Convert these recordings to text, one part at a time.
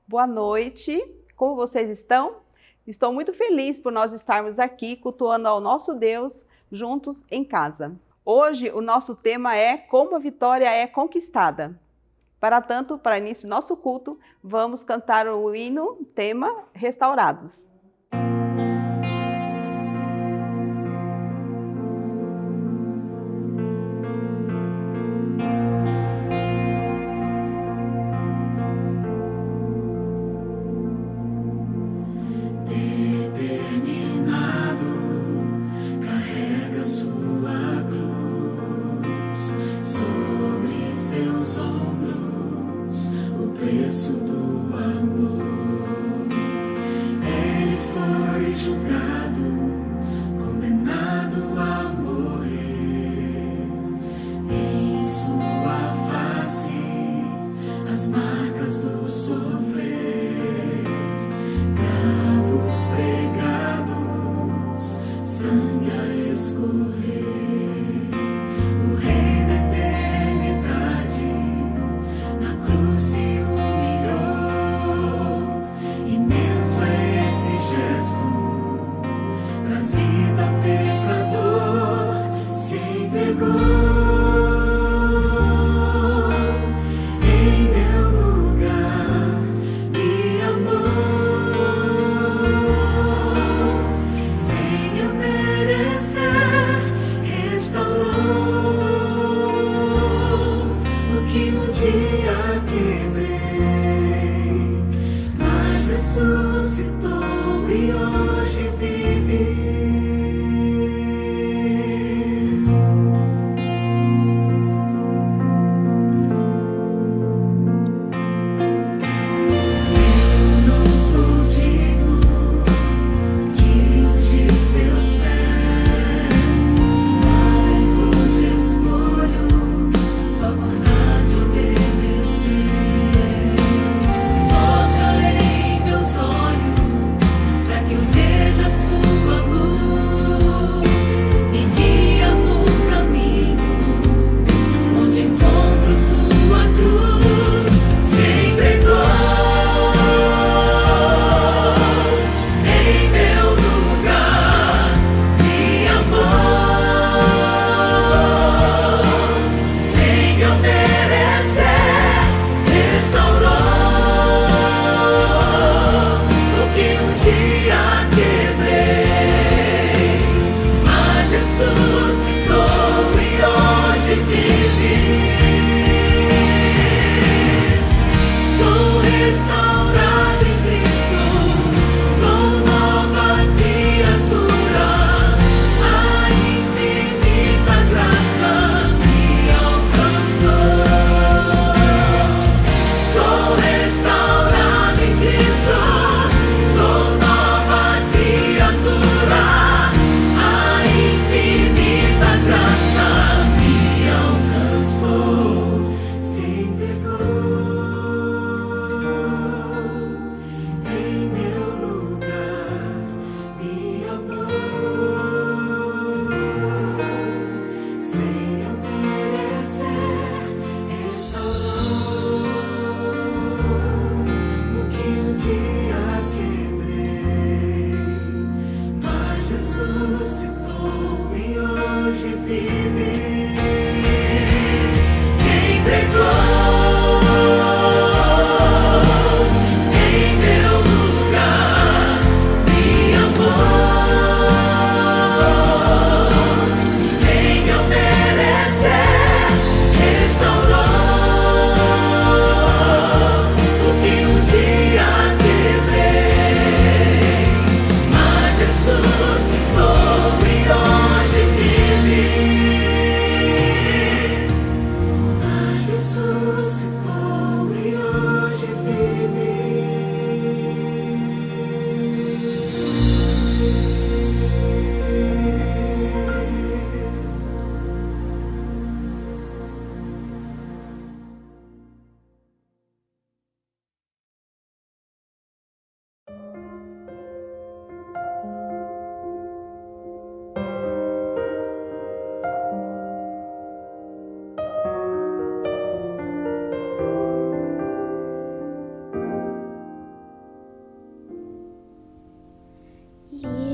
Boa noite, como vocês estão? Estou muito feliz por nós estarmos aqui cultuando ao nosso Deus juntos em casa. Hoje o nosso tema é como a vitória é conquistada. Para tanto, para início do nosso culto, vamos cantar o hino, tema Restaurados. Toca em meus olhos.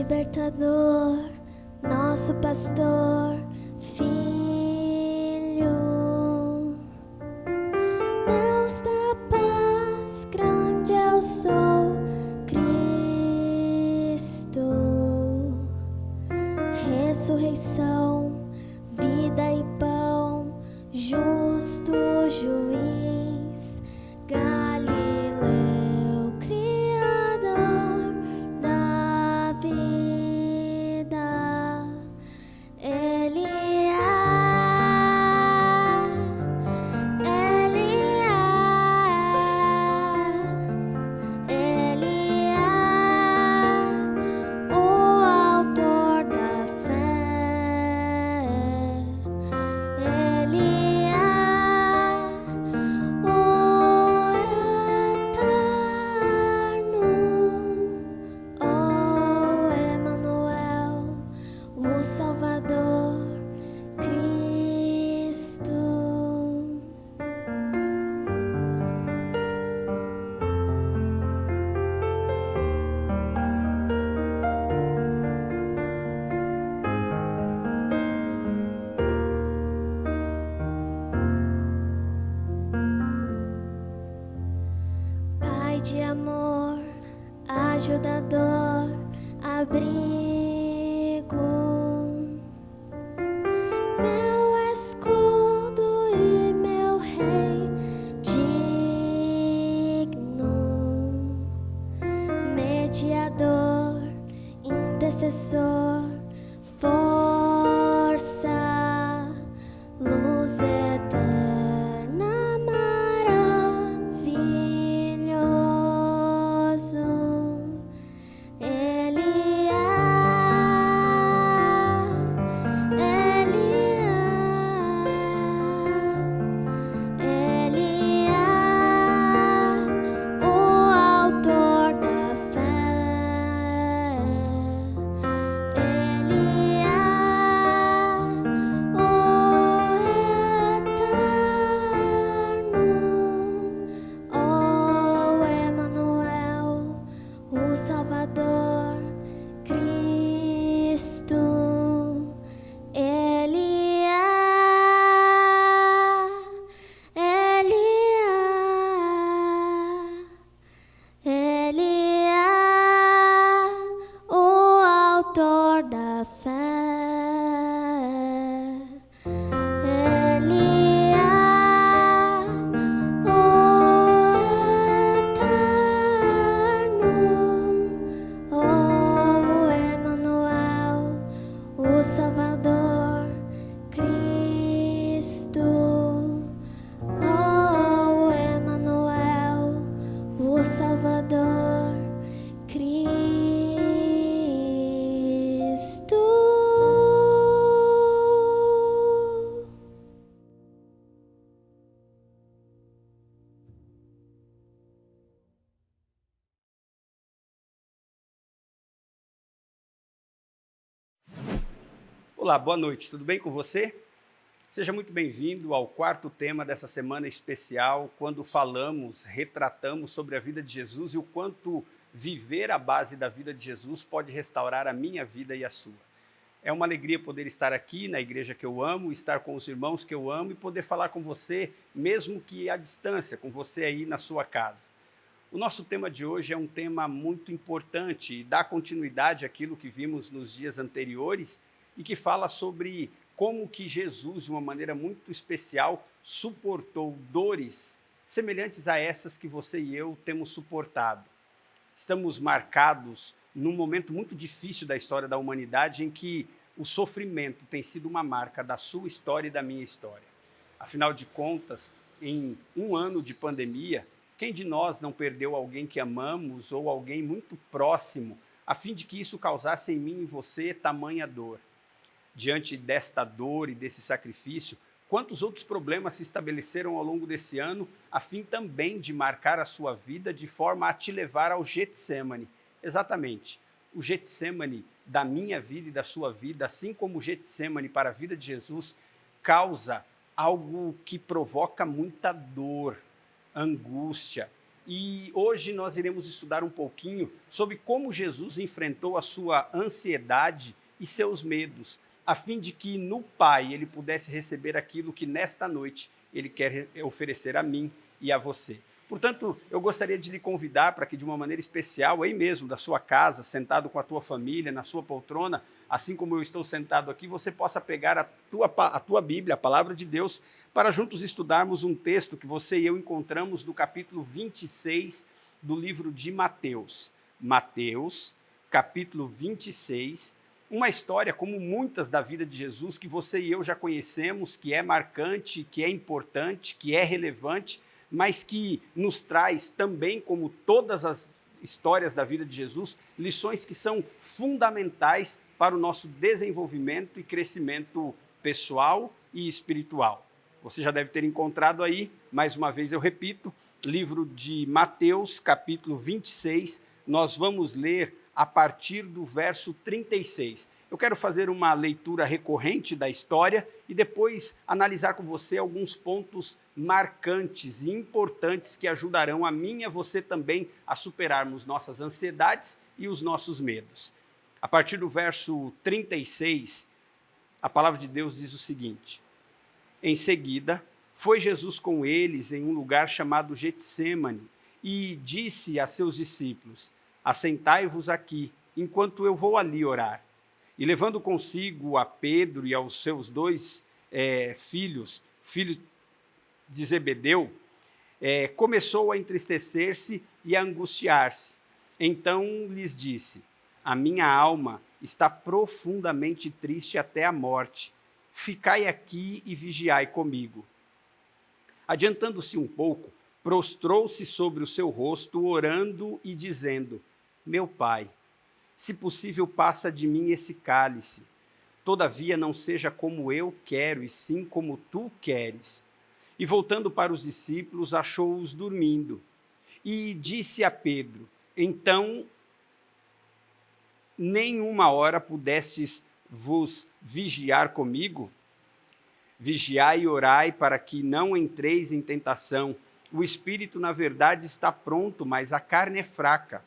libertador, nosso pastor, Filho. Deus da paz, grande eu sou, Cristo. Ressurreição, vida e pão, justo juiz, Galileu, Criador da vida. Ele é o autor da fé. Ele é o eterno, oh Emanuel, o Salvador, Cristo. Pai de amor, ajudador, abrigo, meu escudo e meu rei digno, mediador, intercessor, força, luz eterna, maravilhoso. Ele é o autor da fé. Ele é o eterno, oh Emanuel, o Salvador, Cristo. Ele é o autor da fé. Ele é o eterno, oh Emanuel, o Salvador, Cristo. Oh Emanuel, o Salvador, Cristo. Olá, boa noite, tudo bem com você? Seja muito bem-vindo ao quarto tema dessa semana especial, quando retratamos sobre a vida de Jesus e o quanto viver à base da vida de Jesus pode restaurar a minha vida e a sua. É uma alegria poder estar aqui na igreja que eu amo, estar com os irmãos que eu amo e poder falar com você, mesmo que à distância, com você aí na sua casa. O nosso tema de hoje é um tema muito importante e dá continuidade àquilo que vimos nos dias anteriores e que fala sobre como que Jesus, de uma maneira muito especial, suportou dores semelhantes a essas que você e eu temos suportado. Estamos marcados num momento muito difícil da história da humanidade em que o sofrimento tem sido uma marca da sua história e da minha história. Afinal de contas, em um ano de pandemia, quem de nós não perdeu alguém que amamos ou alguém muito próximo, a fim de que isso causasse em mim e você tamanha dor? Diante desta dor e desse sacrifício, quantos outros problemas se estabeleceram ao longo desse ano, a fim também de marcar a sua vida de forma a te levar ao Getsemane? Exatamente, o Getsemane da minha vida e da sua vida, assim como o Getsemane para a vida de Jesus, causa algo que provoca muita dor, angústia e hoje nós iremos estudar um pouquinho sobre como Jesus enfrentou a sua ansiedade e seus medos, a fim de que no Pai ele pudesse receber aquilo que nesta noite ele quer oferecer a mim e a você. Portanto, eu gostaria de lhe convidar para que de uma maneira especial, aí mesmo, da sua casa, sentado com a tua família, na sua poltrona, assim como eu estou sentado aqui, você possa pegar a tua Bíblia, a Palavra de Deus, para juntos estudarmos um texto que você e eu encontramos no capítulo 26 do livro de Mateus. Mateus, capítulo 26, uma história como muitas da vida de Jesus que você e eu já conhecemos, que é marcante, que é importante, que é relevante, mas que nos traz também, como todas as histórias da vida de Jesus, lições que são fundamentais para o nosso desenvolvimento e crescimento pessoal e espiritual. Você já deve ter encontrado aí, mais uma vez eu repito, livro de Mateus, capítulo 26, nós vamos ler a partir do verso 36. Eu quero fazer uma leitura recorrente da história e depois analisar com você alguns pontos marcantes e importantes que ajudarão a mim e a você também a superarmos nossas ansiedades e os nossos medos. A partir do verso 36, a palavra de Deus diz o seguinte: em seguida, foi Jesus com eles em um lugar chamado Getsêmani e disse a seus discípulos: assentai-vos aqui, enquanto eu vou ali orar. E levando consigo a Pedro e aos seus dois filhos de Zebedeu, começou a entristecer-se e a angustiar-se. Então lhes disse: a minha alma está profundamente triste até a morte. Ficai aqui e vigiai comigo. Adiantando-se um pouco, prostrou-se sobre o seu rosto, orando e dizendo: meu Pai, se possível, passa de mim esse cálice. Todavia não seja como eu quero, e sim como tu queres. E voltando para os discípulos, achou-os dormindo. E disse a Pedro: então, nem uma hora pudestes vos vigiar comigo? Vigiai e orai para que não entreis em tentação. O espírito, na verdade, está pronto, mas a carne é fraca.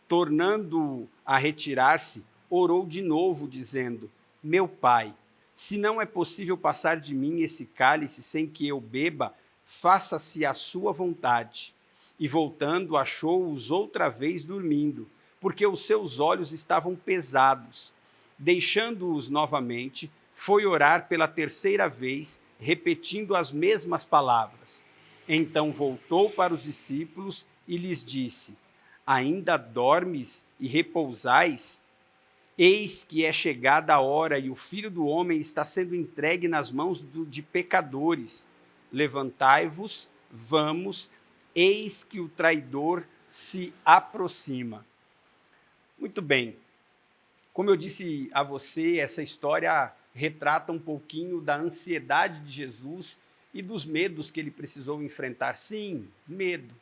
Tornando a retirar-se, orou de novo, dizendo: meu Pai, se não é possível passar de mim esse cálice sem que eu beba, faça-se a sua vontade. E voltando, achou-os outra vez dormindo, porque os seus olhos estavam pesados. Deixando-os novamente, foi orar pela terceira vez, repetindo as mesmas palavras. Então voltou para os discípulos e lhes disse: ainda dormes e repousais? Eis que é chegada a hora e o Filho do Homem está sendo entregue nas mãos de pecadores. Levantai-vos, vamos, eis que o traidor se aproxima. Muito bem. Como eu disse a você, essa história retrata um pouquinho da ansiedade de Jesus e dos medos que ele precisou enfrentar. Sim, medo.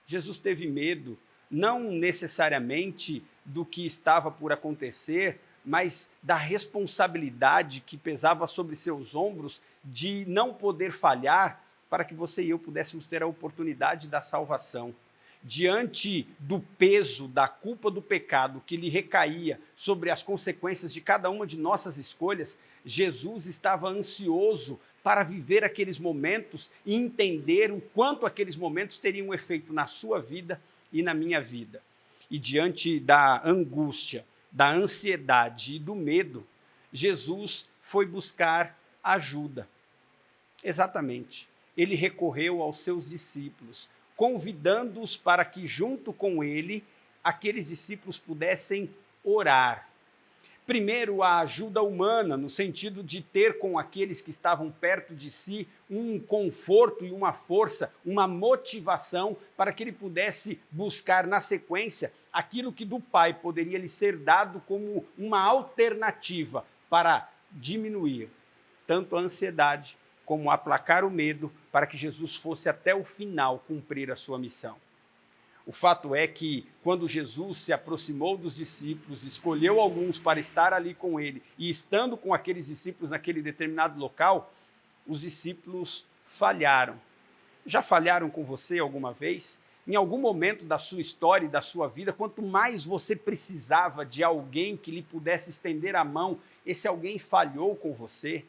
Jesus teve medo, não necessariamente do que estava por acontecer, mas da responsabilidade que pesava sobre seus ombros de não poder falhar para que você e eu pudéssemos ter a oportunidade da salvação. Diante do peso da culpa do pecado que lhe recaía sobre as consequências de cada uma de nossas escolhas, Jesus estava ansioso para viver aqueles momentos e entender o quanto aqueles momentos teriam efeito na sua vida e na minha vida. E diante da angústia, da ansiedade e do medo, Jesus foi buscar ajuda. Exatamente. Ele recorreu aos seus discípulos, convidando-os para que, junto com ele, aqueles discípulos pudessem orar. Primeiro, a ajuda humana, no sentido de ter com aqueles que estavam perto de si um conforto e uma força, uma motivação para que ele pudesse buscar na sequência aquilo que do Pai poderia lhe ser dado como uma alternativa para diminuir tanto a ansiedade como aplacar o medo, para que Jesus fosse até o final cumprir a sua missão. O fato é que, quando Jesus se aproximou dos discípulos, escolheu alguns para estar ali com ele, e estando com aqueles discípulos naquele determinado local, os discípulos falharam. Já falharam com você alguma vez? em algum momento da sua história e da sua vida, quanto mais você precisava de alguém que lhe pudesse estender a mão, esse alguém falhou com você?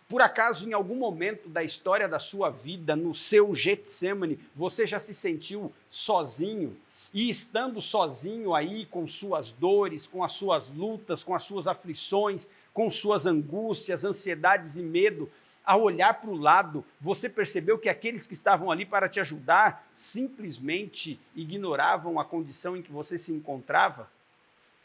Por acaso, em algum momento da história da sua vida, no seu Getsemane, você já se sentiu sozinho? E estando sozinho aí com suas dores, com as suas lutas, com as suas aflições, com suas angústias, ansiedades e medo, ao olhar para o lado, você percebeu que aqueles que estavam ali para te ajudar simplesmente ignoravam a condição em que você se encontrava?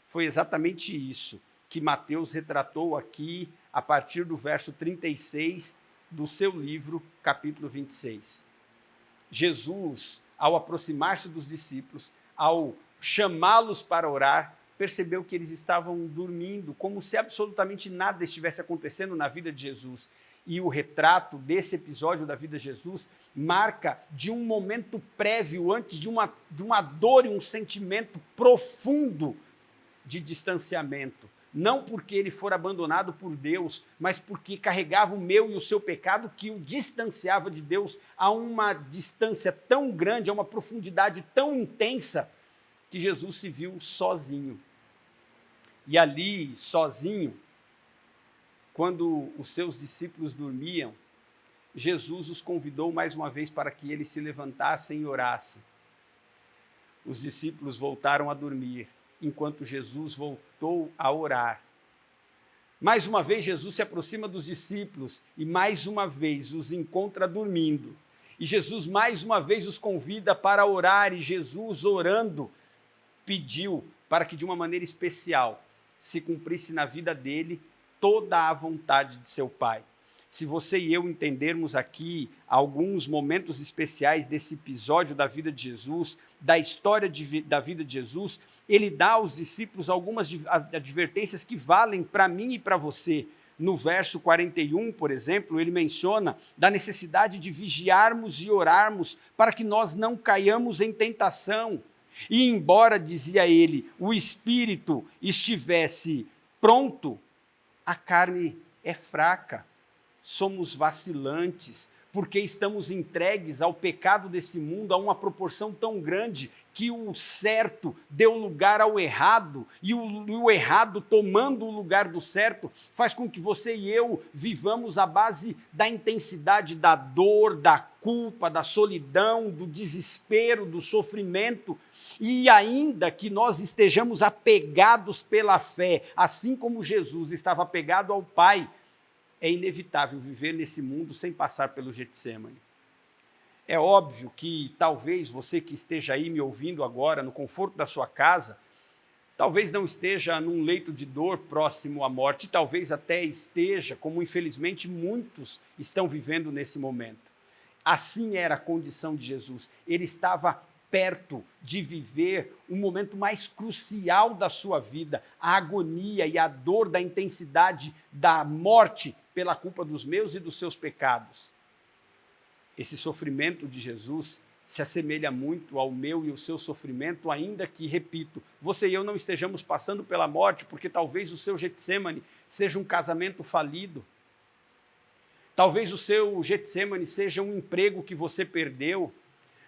Foi exatamente isso que Mateus retratou aqui a partir do verso 36 do seu livro, capítulo 26. Jesus, ao aproximar-se dos discípulos, ao chamá-los para orar, percebeu que eles estavam dormindo, como se absolutamente nada estivesse acontecendo na vida de Jesus. E o retrato desse episódio da vida de Jesus marca de um momento prévio, antes de uma dor e um sentimento profundo de distanciamento. Não porque ele for abandonado por Deus, mas porque carregava o meu e o seu pecado que o distanciava de Deus a uma distância tão grande, a uma profundidade tão intensa, que Jesus se viu sozinho. E ali, sozinho, quando os seus discípulos dormiam, Jesus os convidou mais uma vez para que eles se levantassem e orassem. Os discípulos voltaram a dormir, enquanto Jesus voltou a orar. Mais uma vez, Jesus se aproxima dos discípulos e mais uma vez os encontra dormindo. E Jesus mais uma vez os convida para orar, e Jesus, orando, pediu para que de uma maneira especial se cumprisse na vida dele toda a vontade de seu Pai. Se você e eu entendermos aqui alguns momentos especiais desse episódio da vida de Jesus, da história da vida de Jesus, ele dá aos discípulos algumas advertências que valem para mim e para você. No verso 41, por exemplo, ele menciona da necessidade de vigiarmos e orarmos para que nós não caiamos em tentação. E embora, dizia ele, o espírito estivesse pronto, a carne é fraca, somos vacilantes, porque estamos entregues ao pecado desse mundo a uma proporção tão grande que o certo deu lugar ao errado, e o errado tomando o lugar do certo faz com que você e eu vivamos à base da intensidade da dor, da culpa, da solidão, do desespero, do sofrimento. E ainda que nós estejamos apegados pela fé, assim como Jesus estava apegado ao Pai, é inevitável viver nesse mundo sem passar pelo Getsemane. É óbvio que talvez você que esteja aí me ouvindo agora, no conforto da sua casa, talvez não esteja num leito de dor próximo à morte, talvez até esteja, como infelizmente muitos estão vivendo nesse momento. Assim era a condição de Jesus. Ele estava perto de viver um momento mais crucial da sua vida, a agonia e a dor da intensidade da morte pela culpa dos meus e dos seus pecados. Esse sofrimento de Jesus se assemelha muito ao meu e o seu sofrimento, ainda que, repito, você e eu não estejamos passando pela morte, porque talvez o seu Getsemane seja um casamento falido, talvez o seu Getsemane seja um emprego que você perdeu,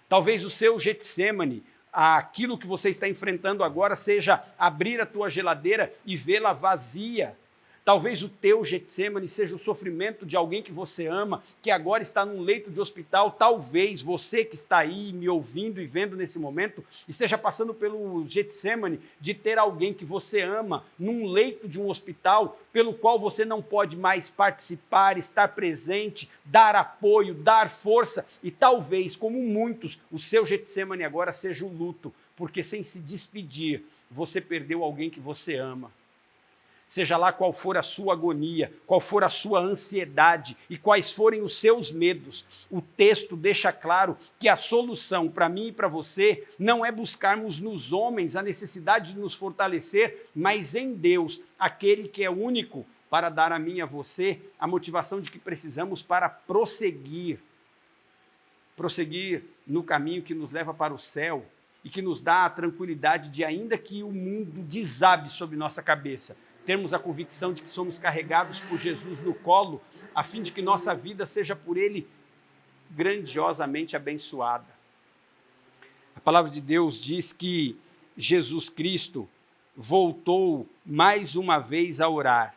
talvez o seu Getsemane, aquilo que você está enfrentando agora, seja abrir a tua geladeira e vê-la vazia. Talvez o teu Getsemane seja o sofrimento de alguém que você ama, que agora está num leito de hospital. Talvez você que está aí me ouvindo e vendo nesse momento, esteja passando pelo Getsemane de ter alguém que você ama num leito de um hospital, pelo qual você não pode mais participar, estar presente, dar apoio, dar força. E talvez, como muitos, o seu Getsemane agora seja o luto, porque sem se despedir, você perdeu alguém que você ama. Seja lá qual for a sua agonia, qual for a sua ansiedade e quais forem os seus medos, o texto deixa claro que a solução para mim e para você não é buscarmos nos homens a necessidade de nos fortalecer, mas em Deus, aquele que é único para dar a mim e a você a motivação de que precisamos para prosseguir no caminho que nos leva para o céu e que nos dá a tranquilidade de, ainda que o mundo desabe sobre nossa cabeça, termos a convicção de que somos carregados por Jesus no colo, a fim de que nossa vida seja por Ele grandiosamente abençoada. A palavra de Deus diz que Jesus Cristo voltou mais uma vez a orar.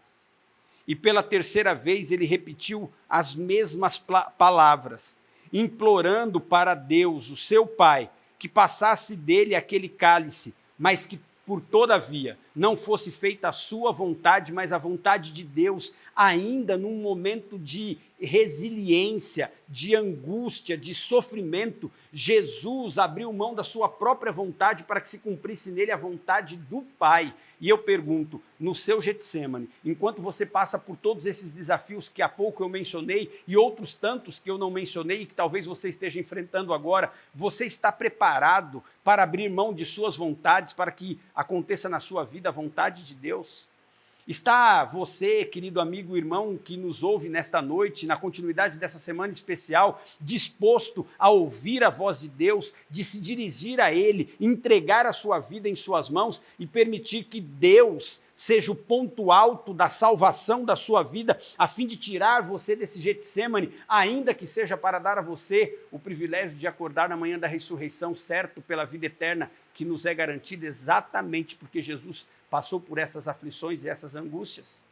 E pela terceira vez ele repetiu as mesmas palavras, implorando para Deus, o seu Pai, que passasse dele aquele cálice, mas que, por todavia, não fosse feita a sua vontade, mas a vontade de Deus, ainda num momento de resiliência, de angústia, de sofrimento. Jesus abriu mão da sua própria vontade para que se cumprisse nele a vontade do Pai. E eu pergunto, no seu Getsêmani, enquanto você passa por todos esses desafios que há pouco eu mencionei e outros tantos que eu não mencionei e que talvez você esteja enfrentando agora, você está preparado para abrir mão de suas vontades para que aconteça na sua vida a vontade de Deus? Está você, querido amigo e irmão que nos ouve nesta noite, na continuidade dessa semana especial, disposto a ouvir a voz de Deus, de se dirigir a Ele, entregar a sua vida em suas mãos e permitir que Deus seja o ponto alto da salvação da sua vida, a fim de tirar você desse Getsêmani, ainda que seja para dar a você o privilégio de acordar na manhã da ressurreição, certo pela vida eterna que nos é garantida exatamente porque Jesus passou por essas aflições e essas angústias.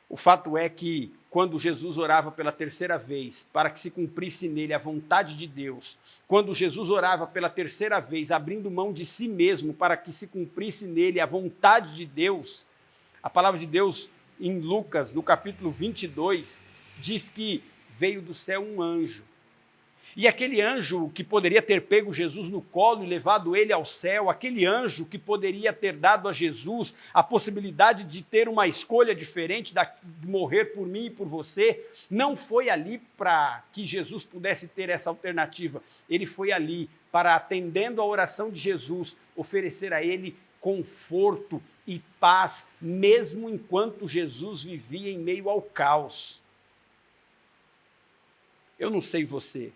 O fato é que, quando Jesus orava pela terceira vez, para que se cumprisse nele a vontade de Deus, quando Jesus orava pela terceira vez, abrindo mão de si mesmo para que se cumprisse nele a vontade de Deus, a palavra de Deus em Lucas, no capítulo 22, diz que veio do céu um anjo. E aquele anjo que poderia ter pego Jesus no colo e levado ele ao céu, aquele anjo que poderia ter dado a Jesus a possibilidade de ter uma escolha diferente, de morrer por mim e por você, não foi ali para que Jesus pudesse ter essa alternativa. Ele foi ali para, atendendo a oração de Jesus, oferecer a ele conforto e paz, mesmo enquanto Jesus vivia em meio ao caos. Eu não sei você,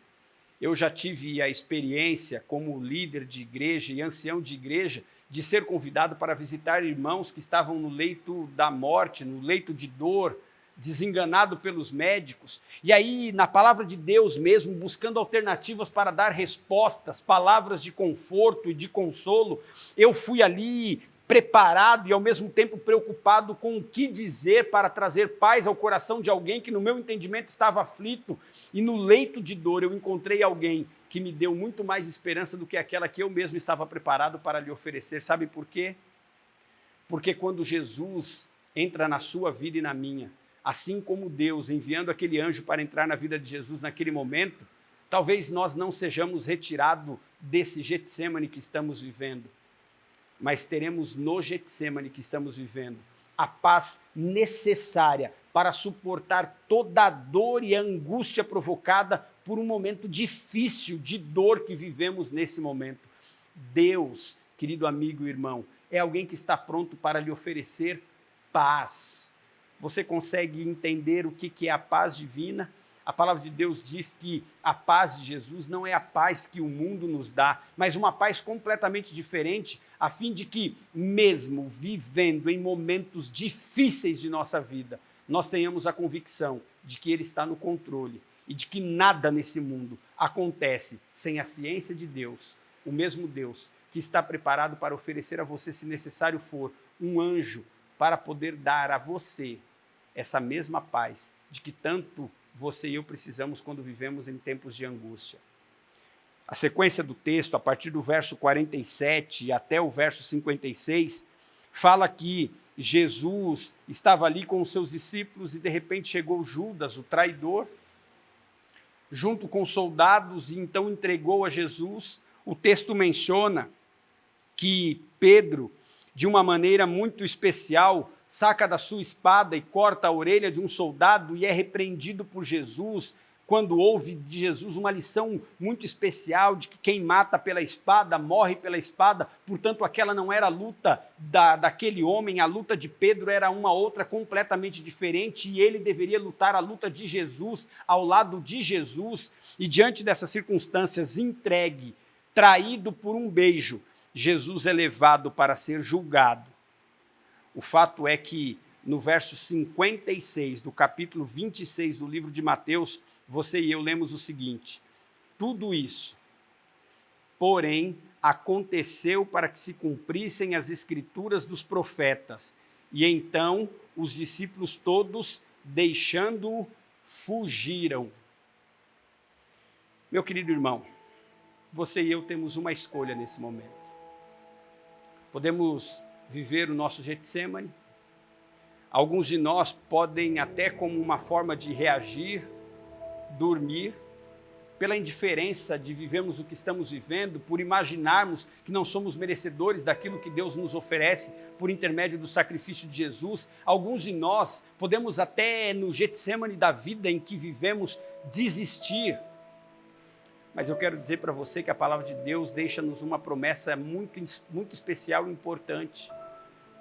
eu já tive a experiência como líder de igreja e ancião de igreja de ser convidado para visitar irmãos que estavam no leito da morte, no leito de dor, desenganado pelos médicos. E aí, na palavra de Deus mesmo, buscando alternativas para dar respostas, palavras de conforto e de consolo, eu fui ali preparado e ao mesmo tempo preocupado com o que dizer para trazer paz ao coração de alguém que no meu entendimento estava aflito, e no leito de dor eu encontrei alguém que me deu muito mais esperança do que aquela que eu mesmo estava preparado para lhe oferecer. Sabe por quê? Porque quando Jesus entra na sua vida e na minha, assim como Deus enviando aquele anjo para entrar na vida de Jesus naquele momento, talvez nós não sejamos retirados desse Getsêmani que estamos vivendo, mas teremos no Getsêmani que estamos vivendo a paz necessária para suportar toda a dor e a angústia provocada por um momento difícil de dor que vivemos nesse momento. Deus, querido amigo e irmão, é alguém que está pronto para lhe oferecer paz. Você consegue entender o que é a paz divina? A palavra de Deus diz que a paz de Jesus não é a paz que o mundo nos dá, mas uma paz completamente diferente, a fim de que, mesmo vivendo em momentos difíceis de nossa vida, nós tenhamos a convicção de que Ele está no controle e de que nada nesse mundo acontece sem a ciência de Deus, o mesmo Deus que está preparado para oferecer a você, se necessário for, um anjo para poder dar a você essa mesma paz de que tanto você e eu precisamos quando vivemos em tempos de angústia. A sequência do texto, a partir do verso 47 até o verso 56, fala que Jesus estava ali com os seus discípulos e de repente chegou Judas, o traidor, junto com os soldados, e então entregou a Jesus. O texto menciona que Pedro, de uma maneira muito especial, saca da sua espada e corta a orelha de um soldado e é repreendido por Jesus, quando ouve de Jesus uma lição muito especial de que quem mata pela espada, morre pela espada. Portanto, aquela não era a luta daquele homem, a luta de Pedro era uma outra completamente diferente, e ele deveria lutar a luta de Jesus, ao lado de Jesus, e diante dessas circunstâncias, entregue, traído por um beijo, Jesus é levado para ser julgado. O fato é que, no verso 56 do capítulo 26 do livro de Mateus, você e eu lemos o seguinte: tudo isso, porém, aconteceu para que se cumprissem as escrituras dos profetas. E então os discípulos todos, deixando-o, fugiram. Meu querido irmão, você e eu temos uma escolha nesse momento. Podemos viver o nosso Getsêmani. Alguns de nós podem, até como uma forma de reagir, dormir, pela indiferença de vivermos o que estamos vivendo, por imaginarmos que não somos merecedores daquilo que Deus nos oferece por intermédio do sacrifício de Jesus. Alguns de nós podemos até no Getsêmani da vida em que vivemos desistir. Mas eu quero dizer para você que a palavra de Deus deixa-nos uma promessa muito especial e importante.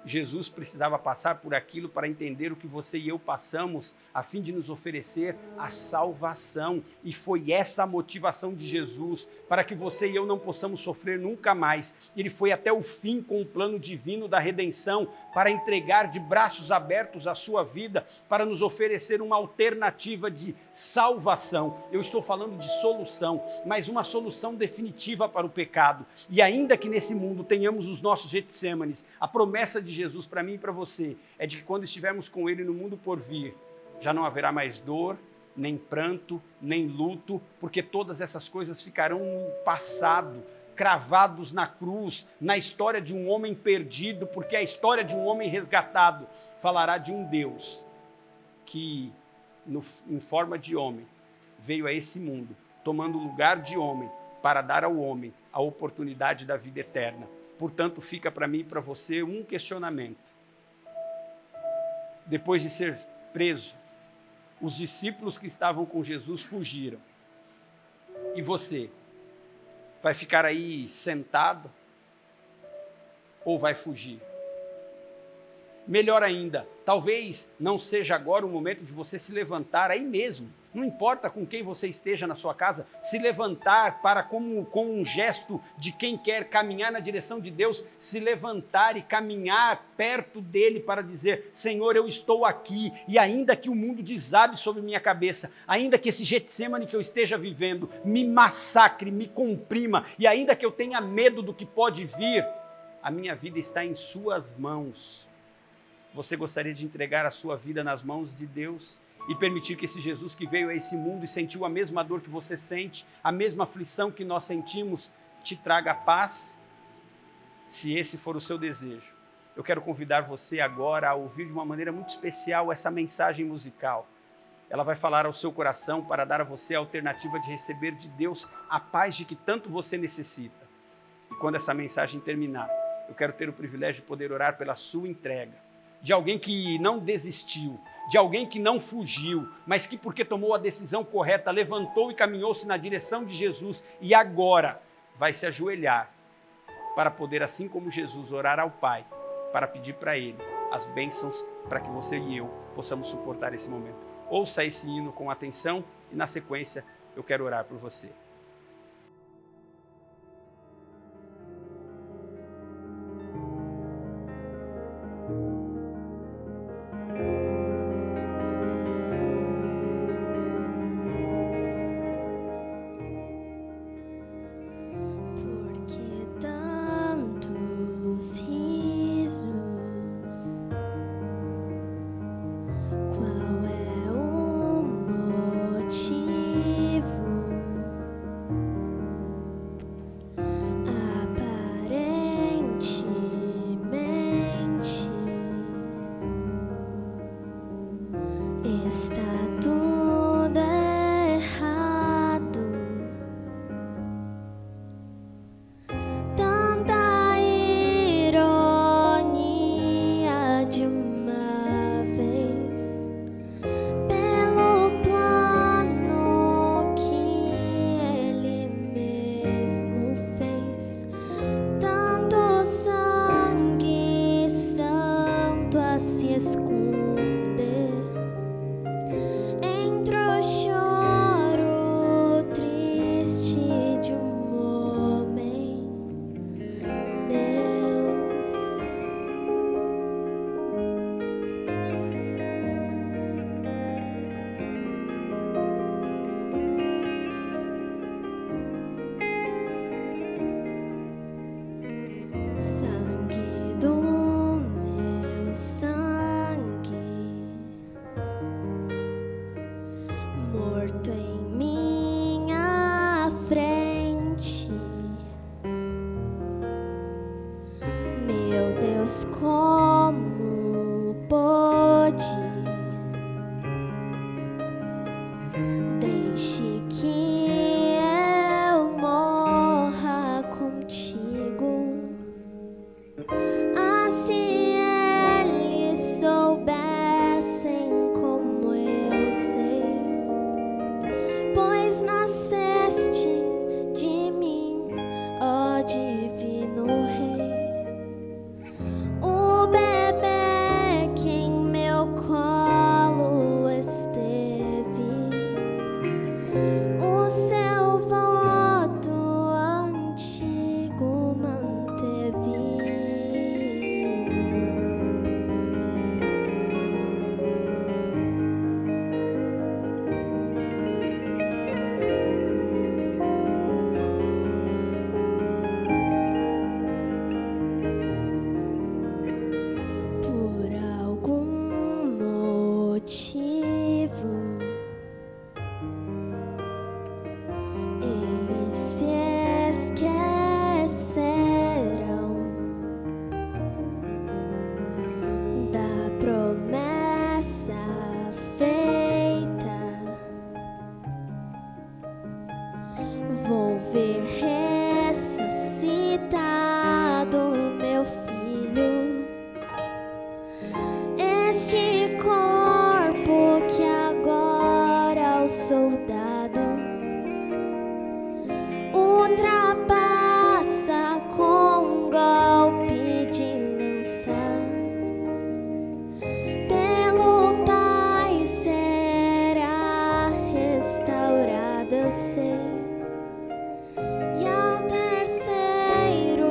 Jesus precisava passar por aquilo para entender o que você e eu passamos, a fim de nos oferecer a salvação. E foi essa a motivação de Jesus, para que você e eu não possamos sofrer nunca mais. Ele foi até o fim com o plano divino da redenção, para entregar de braços abertos a sua vida, para nos oferecer uma alternativa de salvação. Eu estou falando de solução, mas uma solução definitiva para o pecado. E ainda que nesse mundo tenhamos os nossos Getsêmanes, a promessa de Jesus para mim e para você é de que quando estivermos com Ele no mundo por vir, já não haverá mais dor, nem pranto, nem luto, porque todas essas coisas ficarão no passado, cravados na cruz, na história de um homem perdido, porque a história de um homem resgatado falará de um Deus que, em forma de homem, veio a esse mundo, tomando o lugar de homem, para dar ao homem a oportunidade da vida eterna. Portanto, fica para mim e para você um questionamento. Depois de ser preso, os discípulos que estavam com Jesus fugiram. E você? Vai ficar aí sentado? Ou vai fugir? Melhor ainda, talvez não seja agora o momento de você se levantar aí mesmo. Não importa com quem você esteja na sua casa, se levantar para com um gesto de quem quer caminhar na direção de Deus, se levantar e caminhar perto dele para dizer: Senhor, eu estou aqui, e ainda que o mundo desabe sobre minha cabeça, ainda que esse Getsêmani que eu esteja vivendo me massacre, me comprima, e ainda que eu tenha medo do que pode vir, a minha vida está em suas mãos. Você gostaria de entregar a sua vida nas mãos de Deus e permitir que esse Jesus que veio a esse mundo e sentiu a mesma dor que você sente, a mesma aflição que nós sentimos, te traga paz? Se esse for o seu desejo, eu quero convidar você agora a ouvir de uma maneira muito especial essa mensagem musical. Ela vai falar ao seu coração para dar a você a alternativa de receber de Deus a paz de que tanto você necessita. E quando essa mensagem terminar, eu quero ter o privilégio de poder orar pela sua entrega, de alguém que não desistiu, de alguém que não fugiu, mas que, porque tomou a decisão correta, levantou e caminhou-se na direção de Jesus e agora vai se ajoelhar para poder, assim como Jesus, orar ao Pai, para pedir para Ele as bênçãos para que você e eu possamos suportar esse momento. Ouça esse hino com atenção e, na sequência, eu quero orar por você. Qual é o motivo sangue do meu sangue, morto em minha frente. Meu Deus, como pôde? Deixe que eu morra contigo. Ah, se eles soubessem como eu sei, pois nasceste de mim, ó Divino Rei. O bebê que em meu colo esteve, o seu voto antigo manteve. Por algum motivo, eles se esqueceram da promessa feita. Vou ver ressuscitado meu filho, este corpo que agora o soldado ultrapassa com um golpe de lança. Pelo Pai será restaurado, eu sei, e ao terceiro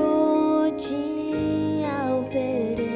dia eu verei.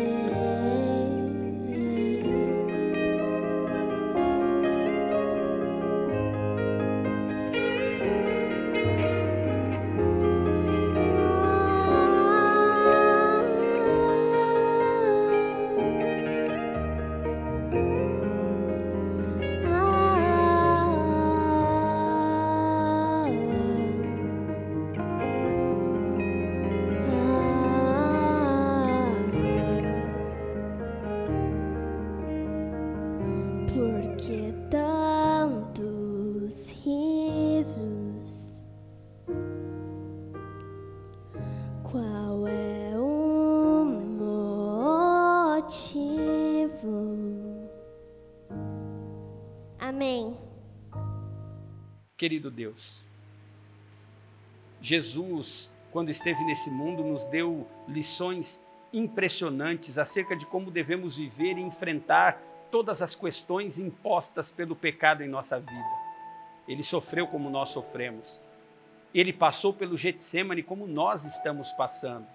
Por que tantos risos? Qual é o motivo? Amém. Querido Deus, Jesus, quando esteve nesse mundo, nos deu lições impressionantes acerca de como devemos viver e enfrentar todas as questões impostas pelo pecado em nossa vida. Ele sofreu como nós sofremos. Ele passou pelo Getsêmani como nós estamos passando.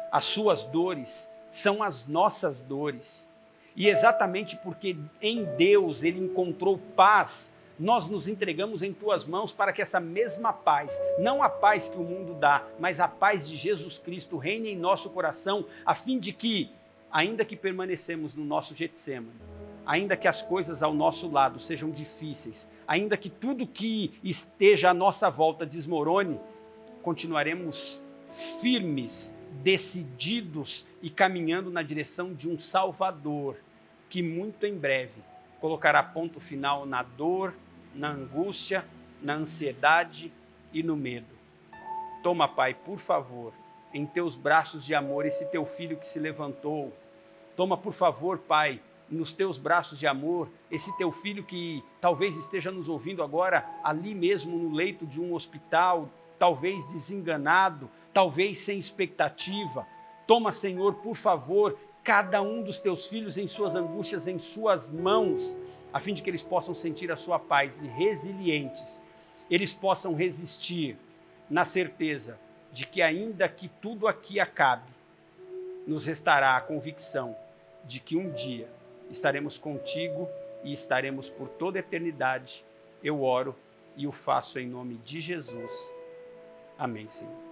As suas dores são as nossas dores. E exatamente porque em Deus ele encontrou paz, nós nos entregamos em tuas mãos para que essa mesma paz, não a paz que o mundo dá, mas a paz de Jesus Cristo reine em nosso coração, a fim de que, ainda que permanecemos no nosso Getsêmani, ainda que as coisas ao nosso lado sejam difíceis, ainda que tudo que esteja à nossa volta desmorone, continuaremos firmes, decididos e caminhando na direção de um Salvador que muito em breve colocará ponto final na dor, na angústia, na ansiedade e no medo. Toma, Pai, por favor, em teus braços de amor esse teu filho que se levantou. Toma, por favor, Pai, nos teus braços de amor esse teu filho que talvez esteja nos ouvindo agora ali mesmo no leito de um hospital, talvez desenganado, talvez sem expectativa. Toma, Senhor, por favor, cada um dos teus filhos em suas angústias, em suas mãos, a fim de que eles possam sentir a sua paz e resilientes, eles possam resistir na certeza de que ainda que tudo aqui acabe, nos restará a convicção de que um dia estaremos contigo e estaremos por toda a eternidade. Eu oro e o faço em nome de Jesus. Amém, Senhor.